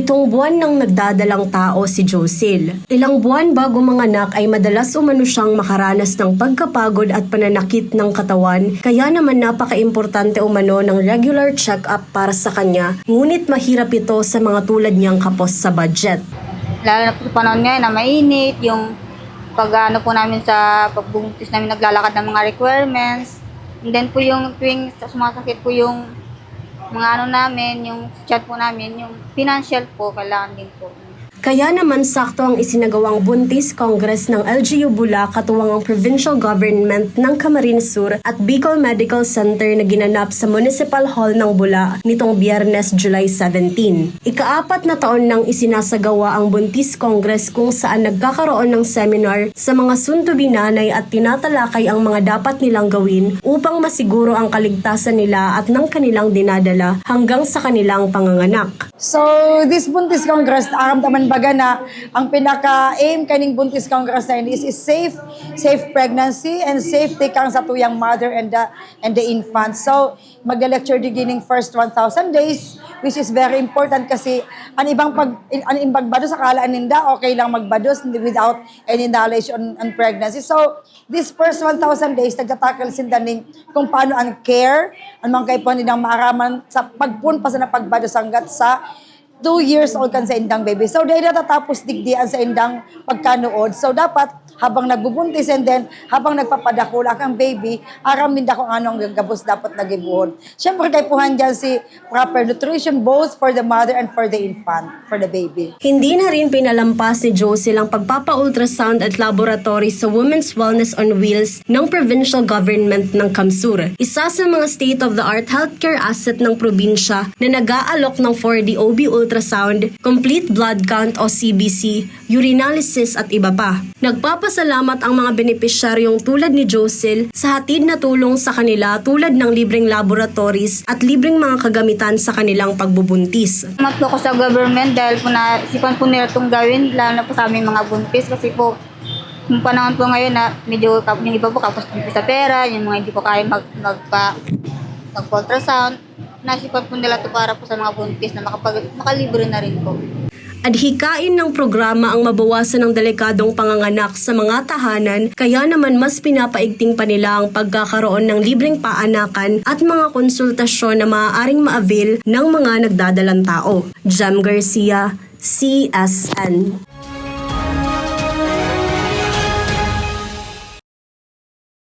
7 buwan nang nagdadalang tao si Josil. Ilang buwan bago manganak ay madalas umano siyang makaranas ng pagkapagod at pananakit ng katawan, kaya naman napaka-importante umano ng regular check-up para sa kanya, ngunit mahirap ito sa mga tulad niyang kapos sa budget. Lalo na po sa panahon ngayon na mainit, yung pag-ano po namin sa pagbubuntis namin naglalakad ng mga requirements. And then po yung tuwing sumasakit po yung mga ano namin, yung chat po namin, yung financial po, kailangan din po. Kaya naman sakto ang isinagawang Buntis Congress ng LGU Bula katuwang ang provincial government ng Camarines Sur at Bicol Medical Center na ginanap sa Municipal Hall ng Bula nitong Biyernes, July 17. Ika-4 na taon nang isinasagawa ang Buntis Congress kung saan nagkakaroon ng seminar sa mga soon-to-be nanay at tinatalakay ang mga dapat nilang gawin upang masiguro ang kaligtasan nila at ng kanilang dinadala hanggang sa kanilang panganganak. So, this Buntis Congress, aramdaman baga na ang pinaka-aim kaning Buntis Congress na is safe pregnancy and safety kang sa tuyang mother and the infant. So, magla-lecture beginning first 1,000 days, which is very important kasi ang ibang bados akala ninda okay lang magbados without any knowledge on pregnancy. So, this first 1,000 days, nagtatakal sinda ning kung paano ang care, ang mga kaipon nilang maaraman sa pagpunpa sa napagbados hanggat sa 2 years old kan sa indang baby. So, dahil natatapos digdian sa indang pagkanuod. So, dapat habang nagbubuntis and then habang nagpapadakula kang baby, aram din kung anong gagabos dapat nagibuhon. Siyempre, kay puhan dyan si proper nutrition both for the mother and for the infant, for the baby. Hindi na rin pinalampas ni Josil ang pagpapa-ultrasound at laboratory sa Women's Wellness on Wheels ng provincial government ng Kamsur. Isa sa mga state-of-the-art healthcare asset ng probinsya na nag-aalok ng 4D OB ultrasound, complete blood count o CBC, urinalysis at iba pa. Nagpapasalamat ang mga benepisyaryong tulad ni Josil sa hatid na tulong sa kanila tulad ng libreng laboratories at libreng mga kagamitan sa kanilang pagbubuntis. Salamat po ko sa government dahil po naisipan po nila itong gawin, lalo na po sa aming mga buntis kasi po yung panahon po ngayon na medyo yung iba po kapos din po sa pera, yung mga hindi po kaya mag-ultrasound. Nasipan po nila ito para po sa mga buntis na makalibre na rin po. Adhikain ng programa ang mabawasan ng delikadong panganganak sa mga tahanan, kaya naman mas pinapaigting pa nila ang pagkakaroon ng libreng paanakan at mga konsultasyon na maaaring ma-avail ng mga nagdadalang tao. Jem Garcia, CSN.